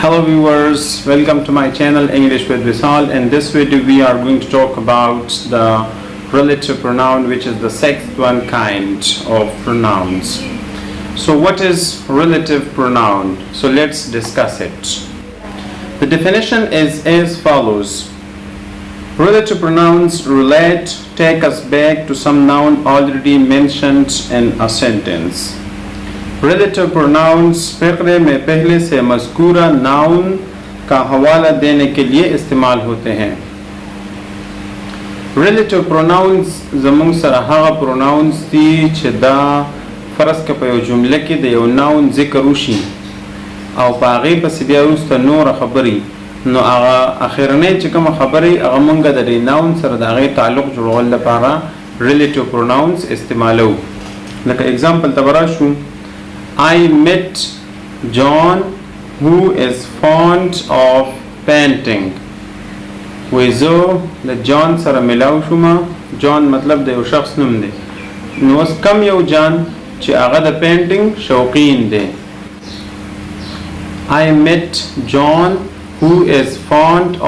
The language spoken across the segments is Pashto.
Hello viewers, welcome to my channel English with Wisal. In this video we are going to talk about the relative pronoun, which is the sixth one kind of pronouns. So what is relative pronoun? So let's discuss it. The definition is as follows. Relative pronouns relate, take us back to some noun already mentioned in a sentence. Relative pronouns फ़िक्रे में पहले से मज़कूरा नाउन का हवाला देने के लिए इस्तेमाल होते हैं. Relative pronouns ज़मूंग सरा हागा pronouns दी चिदा फ़र्ज़ के पे जुमले के दे नाउन ज़िक्र उशी और पागे बस बियारुस तो नूर खबरी नो आगा आखिरने चिकम खबरी अगमंगा दरे नाउन सर दागे ताल्लुक़ जुड़ल लपारा relative pronouns इस्तेमालो. लका example तबराशु I met John who is fond of painting. ویزو د جان سره ملاو شوما. جان مطلب د یو شخص نوم دی. نو اوس کم یو جان چې هغه د پینټینګ شوقین دی. I met John who is fond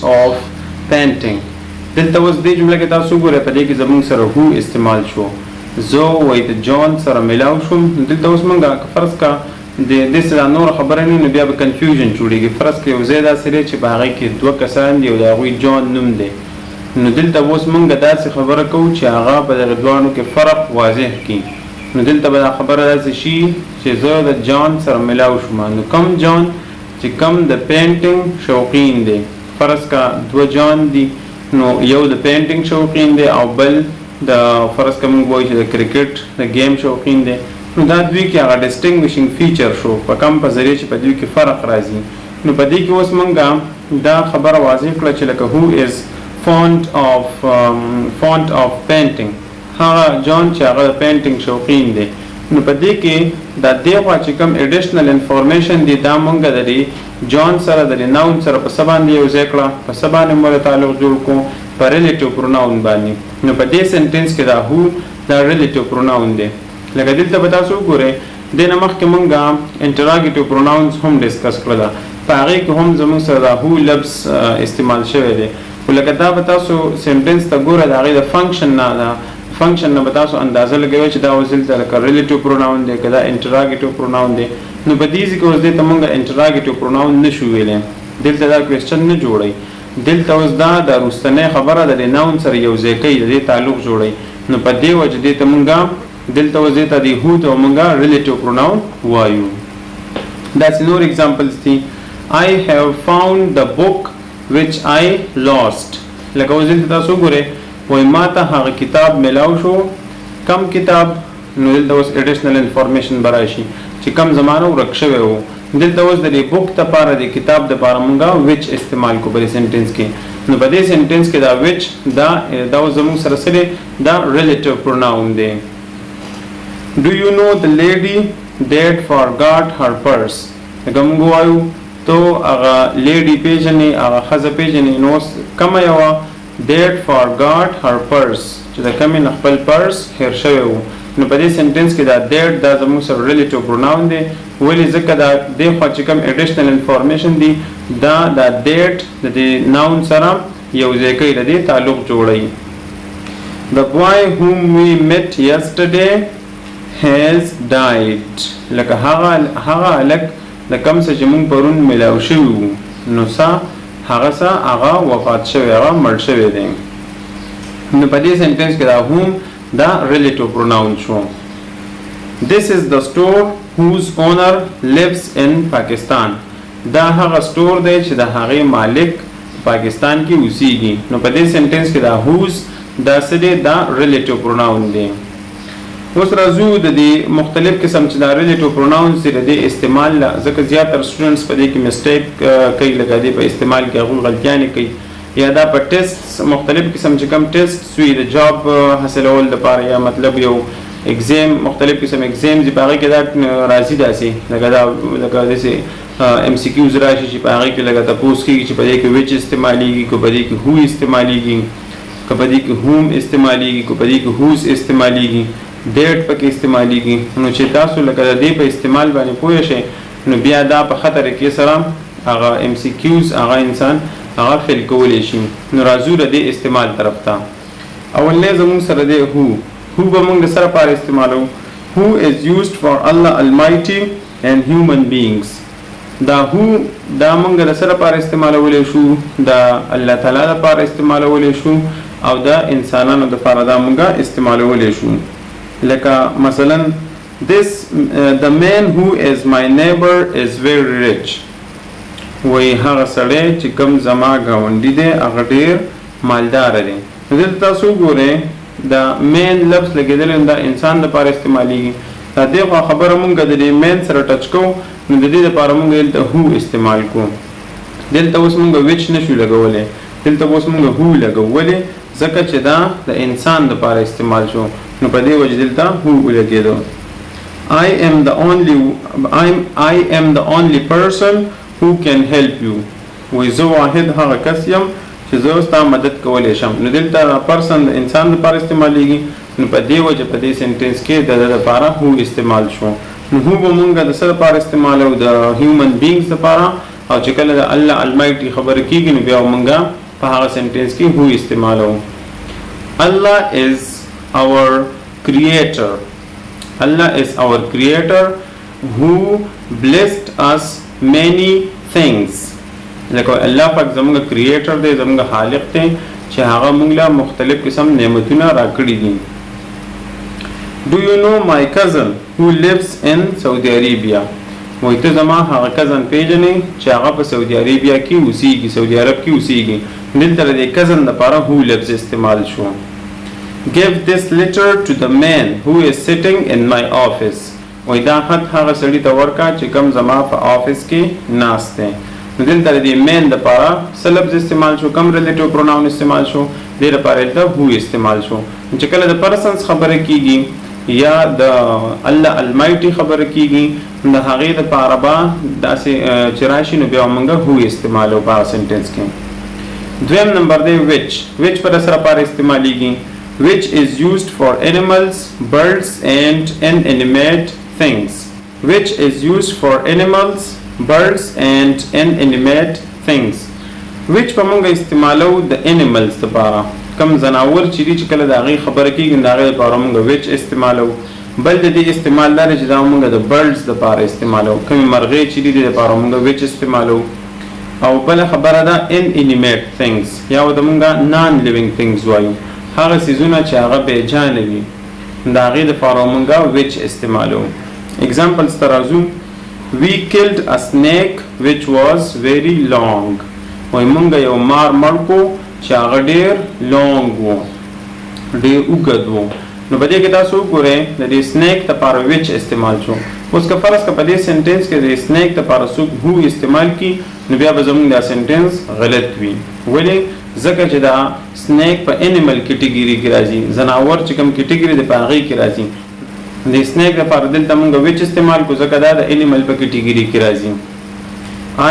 of painting. دلته اوس دې جمله کې تاسو ګورئ په دې کې زموږ سره who استعمال شو. زو وای د جان سره ملاو شوم. دلته اوس مونږه فرض کا د دې سره نور خبره نه بیا به کنفیوژن جوړیږي. فرض کې یو زیاده سره چې باغې کې دوه کسان دی او دا غوي جان نوم دی. نو دلته اوس مونږه داسې خبره کوو چې هغه په دغه دوانو کې فرق واضح کړي. نو دلته به خبره داسې شي چې زه د جان سره ملاو شوم. نو کم جان چې کم د پینټینګ شوقین دی. فرض کا دوه جان دی. نو یو د پینټینګ شوقین دی او بل د فرض کوم وایي چې د کرکټ د گیم شوقین دي. نو دا دوی کې هغه ډیسټینګویشینګ فیچر شو په کم په ذریعه چې په دوی کې فرق راځي. نو په دې کې اوس مونږه دا خبره واضح کړه چې لکه who is fond of painting هغه جان چې هغه د پینټینګ شوقین دی. نو په دې کې دا دغه چې کوم اډیشنل انفارمیشن دی دا مونږه دري جان سره د ناون سره په سبان دی یو ځکړه په سبان مور تعلق جوړ کو په ریلیټیو پروناون باندې. نو په دې سنټنس کې دا هو دا ریلیټیو پروناون دی. لکه دلته به تاسو ګورئ د نه مخکې مونږه انټراګیټیو پروناونز هم ډیسکس کړل. په هغه کې هم زموږ سره دا هو لفظ استعمال شوی دی. ولکه دا به تاسو سنټنس ته ګورئ دا غي د فنکشن نه دا فنکشن نه به تاسو اندازه لګوي چې دا وزل ته لکه ریلیټیو پروناون دی کدا انټراګیټیو پروناون دی. نو په دې ځکه اوس دې ته مونږه انټراګیټیو پروناون نشو ویلې. دلته دا کوېسچن نه جوړي. دلته اوس دا د روستنه خبره د ناون سره یو ځای کوي د تعلق جوړي. نو په دې وجه دې ته مونږه دلته اوس دې ته دی هو ته مونږه ریلیټیو پروناون وایو. دا نور ایگزامپلز دي. I have found the book which I lost. لکه اوس دلته تاسو ګورئ وای ما ته هغه کتاب ملاو شو. کم کتاب؟ نو دلته اوس اډیشنل انفارمیشن براشي چې کم زمانه ورک شوی وو. دلته اوس د دې بوک ته پاره د کتاب د پاره مونږه which استعمال کو په سنټنس کې. نو په دې سنټنس کې دا which دا زموږ سره سره دا ریلیټیو پروناون دی. Do you know the lady that forgot her purse? هغه مونږ وایو تو هغه لیډي پیژنې هغه خزه پیژنې. نو کومه یو that forgot her purse چې د کومې نه خپل پرس هیر شوی وو. نو په دې سنټنس کې دا that دا زموږ سره ریلیټیو پروناون دی. ولې ځکه دا د خو چې کوم اډیشنل انفارمیشن دی دا that د ناون سره یو ځای کوي د دې تعلق جوړي. The boy whom we met yesterday has died. لکه هغه الک د کوم څه چې مونږ پرون ملاو شوی وو نو هغه وفات شوی هغه مړ شوی دی. نو په دې سنټنس کې دا whom دا ریلیټیو پروناون شو. This is the store whose owner lives in Pakistan. دا هغه سٹور دی چې د هغې مالک پاکستان کې اوسېږي. نو په دې سنټنس کې دا whose دا څه دی دا ریلیټیو پروناون دی. اوس راځو د دې مختلف قسم چې دا ریلیټیو پروناونز دي د دې استعمال ځکه زیاتره سټوډنټس په دې کې مسټیک کوي لکه دې په استعمال کې هغوی غلطیانې کوي. یا دا په ټیسټ مختلف قسم چې کوم ټیسټ وي د جاب حاصلول لپاره یا مطلب یو ایگزام مختلف قسم ایگزامز په هغې کې دا راځي داسې لکه داسې ایم سی کیوز راشي چې په هغې کې لکه تپوس کېږي چې په دې کې وچ استعمالیږي که په دې کې هو استعمالیږي که په دې کې هوم استعمالیږي که په دې کې هوز استعمالیږي ډیټ پکې استعمالیږي. نو چې تاسو لکه د دې په استعمال باندې پوه شئ نو بیا دا په خطر کې سره هغه ام سی کیوز هغه انسان هغه فل کولی شي. نو راځو د استعمال طرف ته. اولنې زموږ سره دی هو به موږ سره پر استعمالو. who is used for Allah Almighty and human beings. دا هو دا موږ سره پر استعمالولې شو، دا الله تعالی لپاره استعمالولې شو او دا انسانانو لپاره دا موږ استعمالولې شو. لکه مثلا the man who is my neighbor is very rich. وای هغه سړی چې کوم زما ګاونډي دی هغه ډیر مالدار دی. دلته تاسو ګورئ دا مین لفظ لګیدل دا انسان لپاره استعمالېږي. دا دغه خبره مونږ د دې مین سره ټچ کوو نو د دې لپاره مونږ دلته هو استعمال کوو. دلته اوس مونږ وچ نشو لګولی، دلته اوس مونږ هو لګولې ځکه چې دا د انسان لپاره استعمال شو نو په دې وجه دلته هو لګېدو. I am the only person who can help you. وای زه واحد هغه کس یم چې زه ستا مدد کولی شم. نو دلته پرسن د انسان لپاره استعمالېږي نو په دې وجه په دې سنټینس کې د ده لپاره هو استعمال شو. نو هو به مونږ د څه لپاره استعمالو؟ د هیومن بینګز لپاره. او چې کله د الله المایټي خبره کېږي نو بیا مونږ په هغه سنټینس کې هو استعمالو. Allah is our creator. Allah is our creator who blessed us many things. لکه الله پاک زموږ کریټر دی، زموږ خالق دی چې هغه موږ له مختلف قسم نعمتونه راکړي دي. Do you know my cousin who lives in Saudi Arabia? وایي ته زما هغه کزن پیژنې چې هغه په سعودي عربیا کې اوسېږي، سعودي عرب کې اوسېږي. دلته د دې کزن لپاره هو لفظ استعمال شو. Give this letter to the man who is sitting in my office. وایي دا خط هغه سړي ته ورکړه چې کوم زما په آفس کې ناست دی. نو دلته د مین لپاره څه لفظ استعمال شو؟ کوم ریلیټیو پروناون استعمال شو؟ دې لپاره دلته هو استعمال شو. چې کله د پرسنس خبره کیږي یا د الله المایټي خبره کیږي د هغې دپاره به داسې چې راشي نو بیا موږ هو استعمالو په هغه سنټینس کې. دویم نمبر دی وچ پر سره لپاره استعمالیږي. which is used for animals, birds and inanimate things. which is used for animals, birds and inanimate things. which په مونږ استعمالو د animals لپاره. کم زناور چې دي چې کله د هغې خبره کېږي د هغې لپاره مونږ which استعمالو. بل د دې استعمال دا دی چې دا مونږ د birds لپاره استعمالو. کومې مرغۍ چې دي د لپاره مونږ which استعمالو. او بله خبره ده inanimate things یا د مونږ non living things وایو. هغه څیزونه چې هغه بېجانه وي د هغې دپاره مونږ which استعمالو. examples ته راځو. We killed a snake which was very long. وای مونږ یو مار مړ کو چې هغه ډېر لونګ و، ډېر اوږد و. نو په دې کې تاسو وګورئ د دې سنیک دپاره which استعمال شو. اوس که فرض که په دې سنټینس کې د سنیک دپاره څوک هو استعمال کړي نو بیا به زموږ دا سنټینس غلط وي. ولې؟ ځکه چې دا سنیک په انیمل کټګري کې راځي، ځناور چې کوم کټګري دی په هغې کې راځي. د سنیک دپاره دلته مونږ which استعمال کو ځکه دا د انیمل په کټګري کې راځي.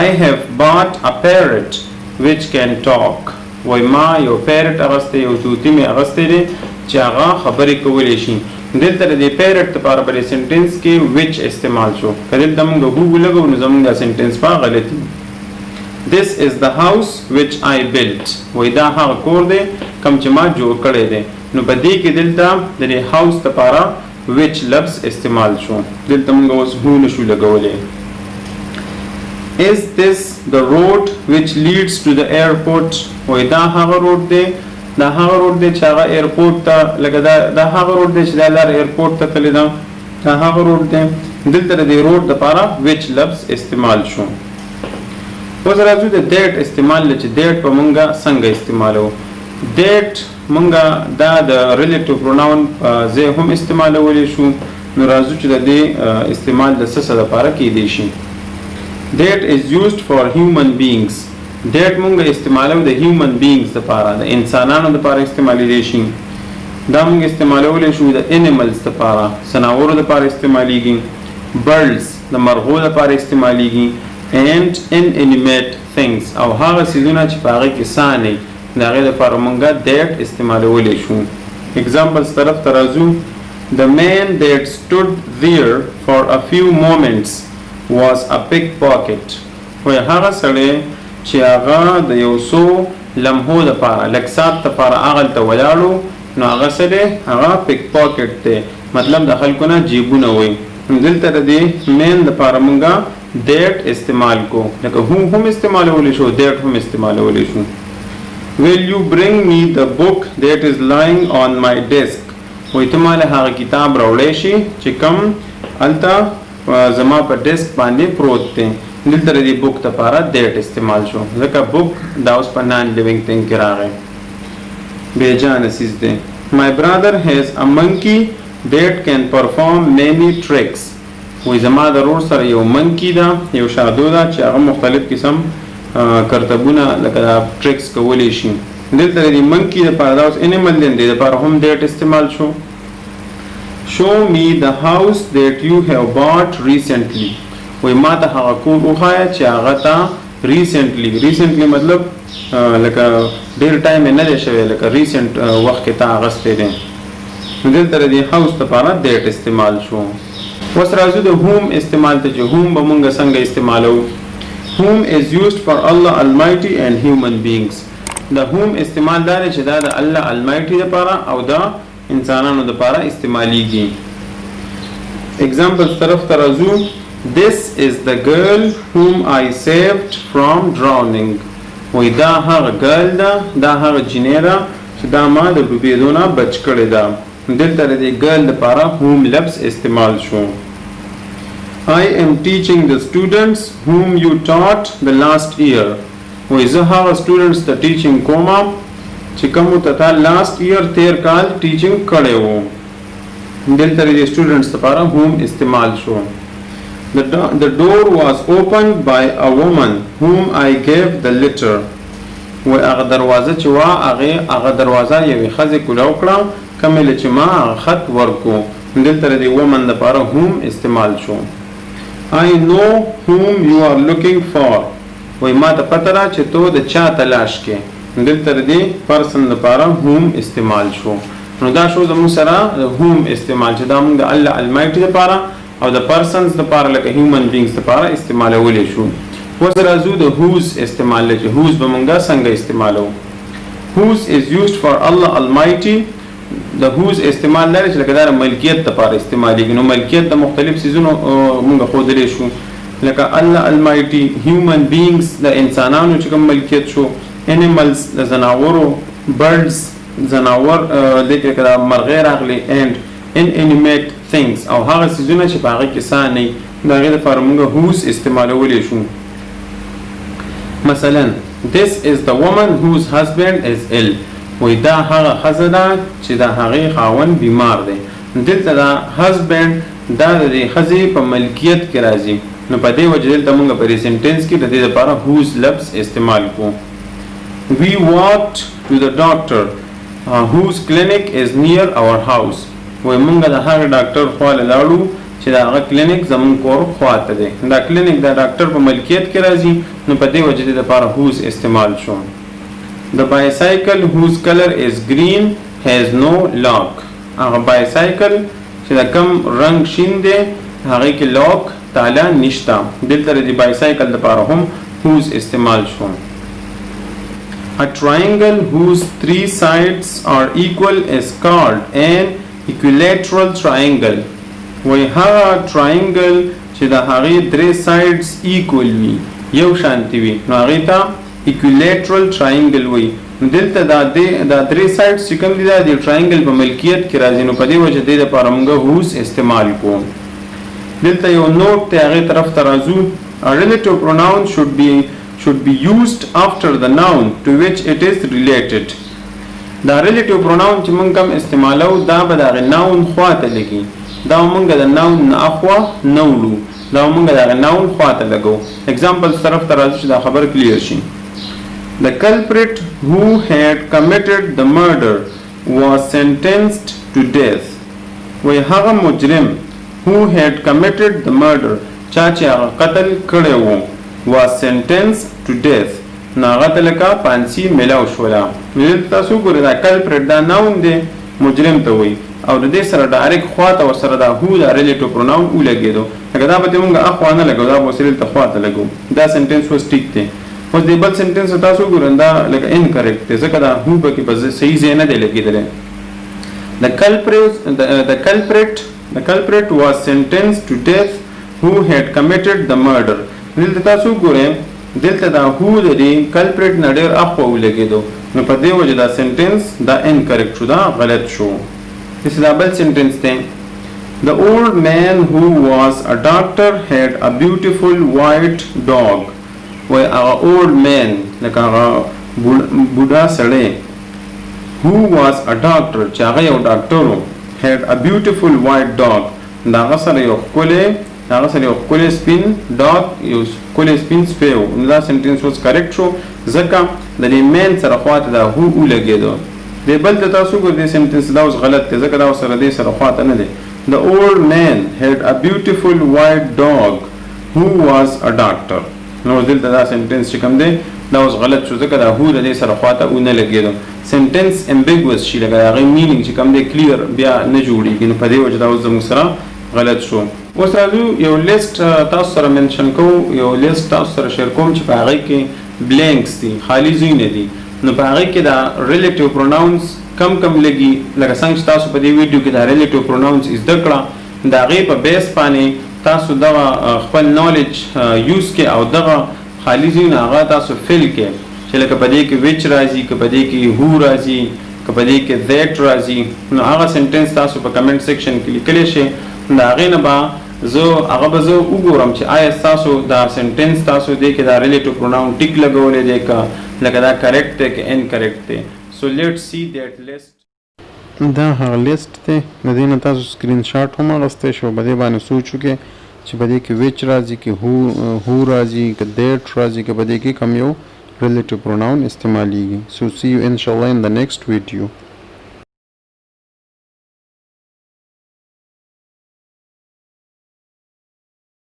I have bought a parrot which can talk. وای ما یو پیرټ اغستی، یو طوطي مې اغستی دی چې هغه خبرې کولی شي. دلته د دې پیرټ دپاره په دې سنټینس کې which استعمال شو. که دلته مونږ هو ولګو نو زمونږ دا سنټینس په غلط وي. This is the house which I built. وای دا هغه کور دی کوم چې ما جوړ کړی دی. نو په دې کې دلته د دې هاوس دپاره which لفظ استعمال شو. دلته مونږ اوس هو نشو لګولی. Is this the road which leads to the airport? وای دا هغه روډ دی، دا هغه روډ دی چې هغه ایرپورټ ته لکه دا هغه روډ دی چې دا لار ایرپورټ ته تللی ده، دا هغه روډ دی. دلته د دې روډ دپاره which لفظ استعمال شو. اوس راځو د دیټ استعمال چې دیټ په مونږ څنګه استعمالو. دیټ مونږ دا د ریلیټیو پروناون ځای هم استعمالولی شو. نو راځو چې د دې استعمال د څه دپاره کیدی شي. That is used for human beings. That مونږ استعمالو د human beings دپاره، د انسانانو دپاره استعمالیدی شي. دا مونږ استعمالولی شو د animals دپاره، ځناورو دپاره استعمالیږي. birds د مرغو دپاره استعمالیږي. and inanimate things او هغه څیزونه چې په هغې کې ساه نه وي د هغې دپاره مونږ that استعمالولی شو. examples طرف ته راځو. The man that stood there for a few moments was a pickpocket. وای هغه سړی چې هغه د یو څو لمحو دپاره لږ ساعت دپاره هغلته ولاړو نو هغه څه دی هغه پیک پاکټ دی مطلب د خلکو نه جیبونه وي. دلته د دې مین دپاره مونږه دیټ استعمال کو لکه هم استعمالولی شو دیټ هم استعمالولی شو. Will you bring me the book that is lying on my desk. وای ته ماله هغه کتاب راوړی شي چې کوم هلته زما په ډیسک باندې پروت دی. دلته د دې بک دپاره دیټ استعمال شو ځکه بک دا اوس په نان لیوینګ تھنګ کې راغی بېجانه څیز دی. My brother has a monkey that can perform many tricks. وای زما د ورور سره یو منکی ده یو شادو ده چې هغه مختلف قسم کرتبونه لکه ټریکس کولی شي. دلته د منکی دپاره دا اوس انیمل دی د دپاره هم دیټ استعمال شو. Show me the house that you have bought recently. وای ما ته هغه کور وښایه چې هغه ته ریسنټلی مطلب لکه ډېر ټایم یې نه دی شوی لکه ریسنټ وخت کې تا اغستی دی. نو دلته د دې هاوس دپاره دیټ استعمال شو. اوس راځو د هوم استعمال ته چې هوم به مونږ څنګه استعمالو. Whom is used for Allah Almighty and human beings. د هوم استعمال دا دی چې دا د الله Almighty دپاره او د انسانانو دپاره استعمالیږي. اگزامپل طرف ته راځو. This is the girl whom I saved from drowning. وای دا هغه ګرل ده دا هغه جینۍ ده چې دا ما د ډوبېدو نه بچ کړې ده. دلته د دې ګرل دپاره هوم لفظ استعمال شو. I am teaching the students whom you taught the last year. وای زه هغه students ته ټیچینګ کومه چې کومو ته تا لاست ایئر تیر کال ټیچینګ کړی و. دلته د دې students دپاره هوم استعمال شو. The door was opened by a woman whom I gave the letter. و هغه دروازه چې وا هغه دروازه یوې ښځې کولاو کړه کومې چې ما هغه خط ورکو. دلته د دې ومن دپاره هوم استعمال شو. I know whom you are looking for. وای ما ته پته ده چې تو د چا تلاش کې. دلته د دې پرسن دپاره هوم استعمال شو. نو دا شو زموږ سره هوم استعمال چې دا موږ د الله المایټي دپاره او د پرسنز دپاره لکه هیومن بینګز دپاره استعمالولی شو. اوس راځو د هوز استعمال چې هوز به مونږ څنګه استعمالو. هوز is used for Allah Almighty. د هوز استعمال لري چې لکه دا ملکیت دپاره استعمالیږي. نو ملکیت د مختلف څیزونو مونږ ښودلی شو لکه الله Almighty هیومن بینګز د انسانانو چې کوم ملکیت شو انیملز د زناورو برډز زناور دې کې دا مرغۍ راغلي and inanimate things او هغه څیزونه چې په هغه کې سا نه وي د هغې دپاره مونږ هوز استعمالولی شو. مثلا this is the woman whose husband is ill. وای دا هغه ښځه ده چې د هغې خاوند بیمار دی. دلته دا husband دا د دې ښځې په ملکیت کې راځي. نو په دې وجه دلته مونږ په ریسنټ ټینس کې د دې دپاره whose لفظ استعمال کو. We walked to the doctor whose clinic is near our house. وای مونږ د هغه ډاکټر خواله لاړو چې د هغه کلینیک زموږ کور خواته دی. دا کلینیک د ډاکټر په ملکیت کې راځي نو په دې وجه د دپاره هوز استعمال شو. The bicycle whose color is green has no lock. هغه بایسایکل چې د کم رنگ شین دی هغې کې لاک تاله نشته. دلته د بایسایکل دپاره هم هوز استعمال شو. A triangle whose three sides are equal is called an equilateral triangle. وای هغه triangle چې د هغې درې sides equal وي یو شانتي وي نو هغې ته equilateral triangle وي. نو دلته دا درې sides چې کوم دي دا د triangle په ملکیت کې راځي نو په دې وجه دې دپاره موږ هوز استعمال کوو. دلته یو نوټ دی هغې طرف ته راځو. A relative pronoun should be used after the noun to which it is related. دا ریلیټیو پروناون چې مونږ کوم استعمالو دا به د هغې ناون خواته لګي. دا مونږ د ناون نه اخوا نه وړو دا مونږ د هغې ناون خواته لګو. اگزامپل طرف ته راځو چې دا خبر کلیر شي. The culprit who had committed the murder was sentenced to death. وای هغه مجرم who had committed the murder چا چې هغه قتل کړی و was sentenced to death نو هغه ته لکه پانسي میلاو شوله. دلته تاسو ګورئ دا کلپریټ دا ناون دی مجرم ته وایي او د دې سره ډایرکټ خواته ورسره دا هو دا ریلیټیو پروناون ولګېدو لکه دا به موږ اخوا نه لګو، دا به وسیلې ته خوا ته لګو. دا سنټنس اوس ټیک دی. اوس د بل سنټنس تاسو ګورئ دا لکه انکریکټ دی، ځکه دا هو پکې په صحیح ځای نه دی لګېدلی. The culprit was sentenced to death who had committed the murder. دلته تاسو ګورئ دلته دا هو د دې culprit نه ډېر اخوا ولګېدو، نو په دې وجه دا سنټنس دا انکریکټ شو، دا غلط شو. داسې دا بل سنټنس دی. The old man who was a doctor had a beautiful white dog. وای هغه old man لکه هغه بوډا سړی who was a doctor چې هغه یو ډاکټر و had a beautiful white dog. دا هغه سره یو ښکلی سپین ډاګ، یو ښکلی سپین سپی و. نو دا سنټنس اوس کریکټ شو ځکه د دې مین سره خواته دا هو ولګېدو. دې بل ته تاسو ګورئ دې سنټنس دا اوس غلط دی ځکه دا سره دې سره خواته نه دی. The old man had a beautiful white dog who was a doctor. نو دلته دا سنټنس چې کوم دی دا اوس غلط شو ځکه دا هو د دې سره خواته ونه لګېدو. سنټنس امبیګوس شي لکه هغې مینینګ چې کوم دی کلیر بیا نه جوړېږي، نو په دې وجه دا اوس زموږ سره غلط شو. اوس راځو یو لیست تاسو سره منشن کوو، یو لیست تاسو سره شیر کوم چې په هغې کې بلینکس دي، خالي ځایونه دي. نو په هغې کې دا ریلیټیو پروناونس کم لګي، لکه څنګه چې تاسو په دې ویډیو کې دا ریلیټیو پروناونس زده کړه، د هغې په بیس باندې تاسو دغه خپل نالج یوز کې او دغه خالي ځایونه هغه تاسو فل کې، چې لکه په دې کې وچ راځي، که په دې کې هو راځي، که په دې کې دیټ راځي، نو هغه سنټنس تاسو په کمنټ سیکشن کې لیکلی شئ. د هغې نه به زه وګورم چې آیا ستاسو دا سنټنس تاسو دې کې دا ریلیټیو پروناون ټیک لګولی دی که لکه دا کریکټ دی که انکریکټ دی. So let's see that list. دا هغه لیست دی، د دې نه تاسو سکرین شاټ هم اخیستی شو، په دې باندې سوچ وکړئ چې په دې کې وچ راځي، که هو راځي، که دیټ راځي، که په دې کې کوم یو ریلیټیو پروناون استعمالیږي. So see you inshallah in the next video.